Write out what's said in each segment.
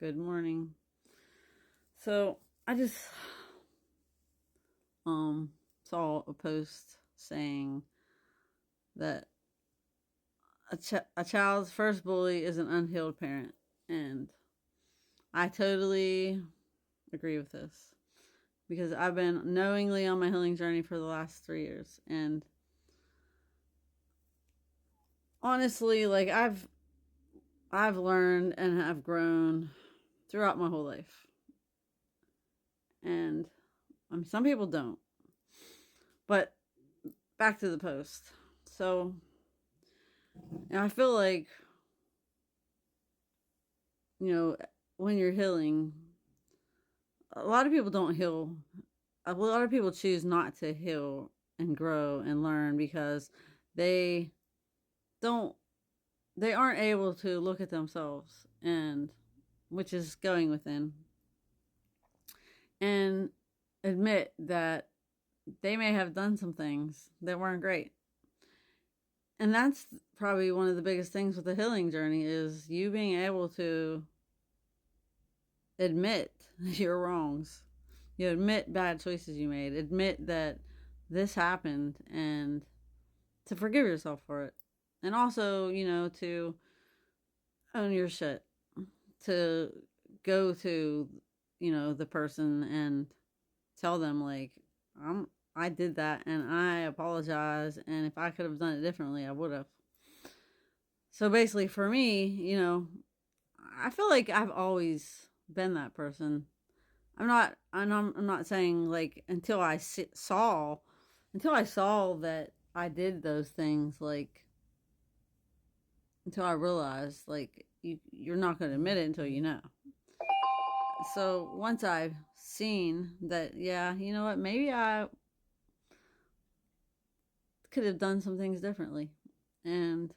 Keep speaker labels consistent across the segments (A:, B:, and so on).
A: Good morning. So I just saw a post saying that a child's first bully is an unhealed parent, and I totally agree with this because I've been knowingly on my healing journey for the last 3 years, and honestly, like I've learned and have grown throughout my whole life, and some people don't. But back to the post. So I feel like, when you're healing, a lot of people don't heal. A lot of people choose not to heal and grow and learn because they don't, they aren't able to look at themselves, and which is going within, and admit that they may have done some things that weren't great. And that's probably one of the biggest things with the healing journey is you being able to admit your wrongs. You admit bad choices you made. Admit that this happened and to forgive yourself for it. And also, to own your shit. To go to, the person and tell them like, I did that and I apologize, and if I could have done it differently, I would have. So basically for me, I feel like I've always been that person. I'm not saying like until I saw that I did those things, like until I realized like you're not going to admit it until you know. So once I've seen that, yeah, you know what, maybe I could have done some things differently. And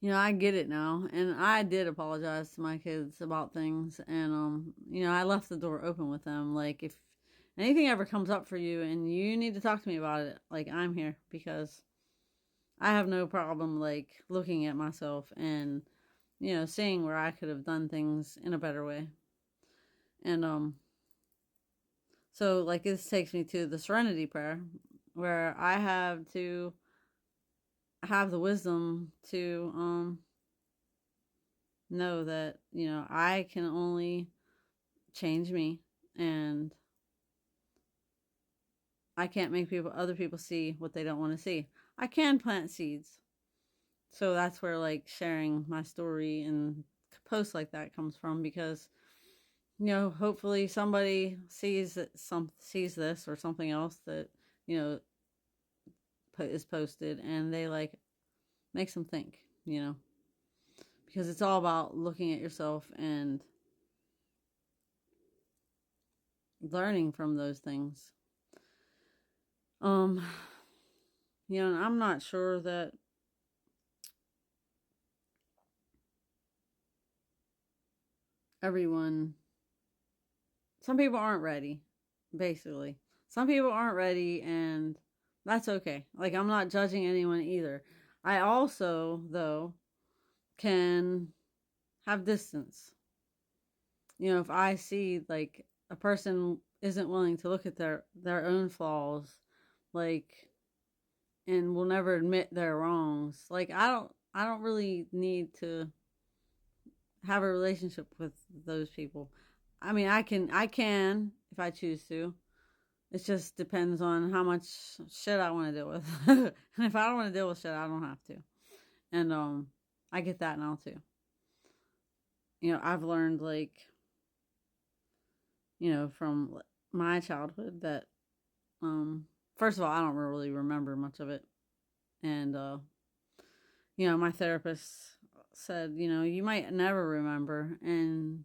A: I get it now, and I did apologize to my kids about things, and I left the door open with them. Like, if anything ever comes up for you and you need to talk to me about it, like, I'm here, because I have no problem like looking at myself and seeing where I could have done things in a better way. And so like this takes me to the serenity prayer, where I have to have the wisdom to know that I can only change me, and I can't make other people see what they don't want to see. I can plant seeds. So that's where like sharing my story and posts like that comes from, because hopefully somebody sees this or something else that you know is posted, and they like makes them think, because it's all about looking at yourself and learning from those things. Um, I'm not sure that everyone, some people aren't ready, basically. Some people aren't ready, and that's okay. Like, I'm not judging anyone either. I also, though, can have distance. If I see like a person isn't willing to look at their own flaws, like, and will never admit their wrongs, like I don't really need to have a relationship with those people. I mean, I can if I choose to. It just depends on how much shit I want to deal with. And if I don't want to deal with shit, I don't have to. And I get that now too. I've learned, like, from my childhood that first of all, I don't really remember much of it. And my therapist said, you might never remember, and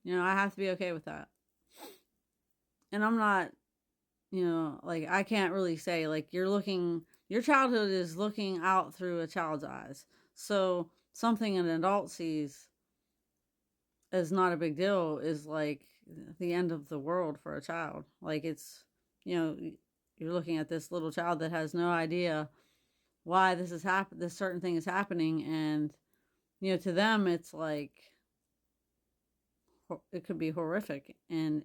A: I have to be okay with that. And I'm not, like, I can't really say like your childhood is looking out through a child's eyes. So something an adult sees is not a big deal is like the end of the world for a child. Like, it's, you're looking at this little child that has no idea why this certain thing is happening, and to them it's like it could be horrific, and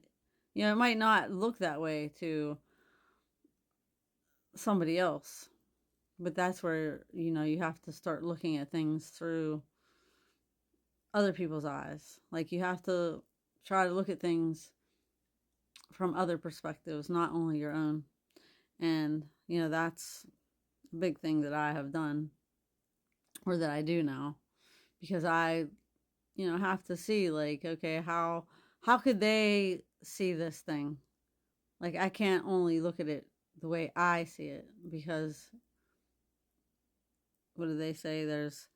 A: it might not look that way to somebody else, but that's where you have to start looking at things through other people's eyes. Like, you have to try to look at things from other perspectives, not only your own. And that's a big thing that I have done, or that I do now, because I have to see, like, okay, how could they see this thing? Like, I can't only look at it the way I see it, because what do they say? There's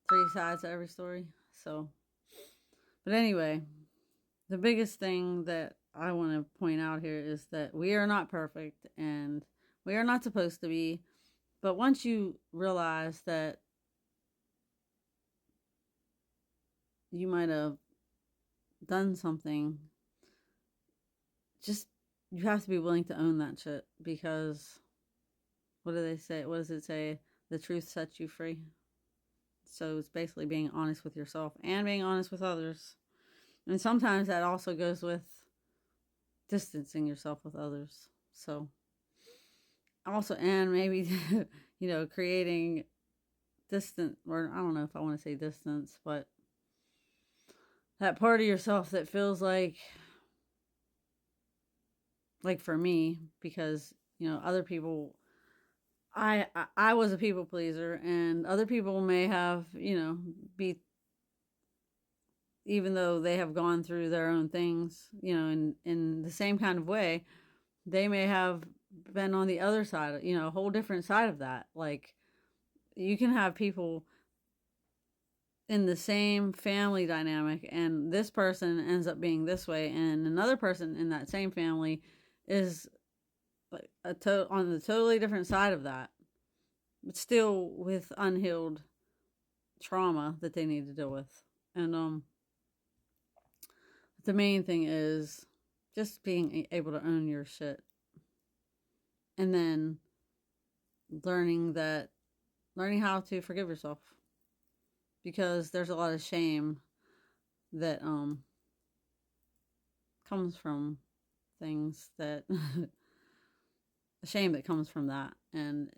A: three sides to every story. So, but anyway, the biggest thing that I want to point out here is that we are not perfect, and we are not supposed to be. But once you realize that you might have done something, just you have to be willing to own that shit, because what do they say? What does it say? The truth sets you free. So it's basically being honest with yourself and being honest with others. And sometimes that also goes with distancing yourself with others. So also, and maybe creating distant, or I don't know if I want to say distance, but that part of yourself that feels like for me, because other people, I was a people pleaser, and other people may have be, even though they have gone through their own things in the same kind of way, they may have been on the other side, a whole different side of that. Like, you can have people in the same family dynamic, and this person ends up being this way, and another person in that same family is like on the totally different side of that, but still with unhealed trauma that they need to deal with. And the main thing is just being able to own your shit, and then learning how to forgive yourself, because there's a lot of shame that comes from things that the shame that comes from that. And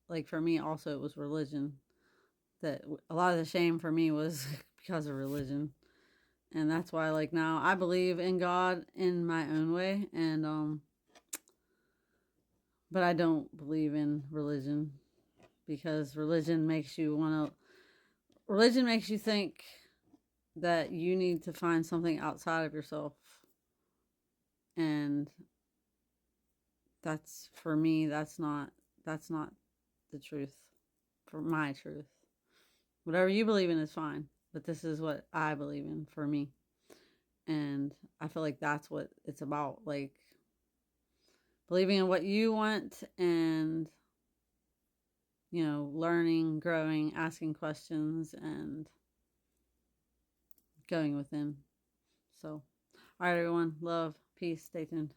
A: like, for me also, it was religion. That a lot of the shame for me was because of religion. And that's why, like, now I believe in God in my own way, and but I don't believe in religion, because religion makes you think that you need to find something outside of yourself. And that's, for me, that's not the truth. For my truth, whatever you believe in is fine, but this is what I believe in for me. And I feel like that's what it's about, like, believing in what you want, and learning, growing, asking questions, and going within. So, all right, everyone, love, peace, stay tuned.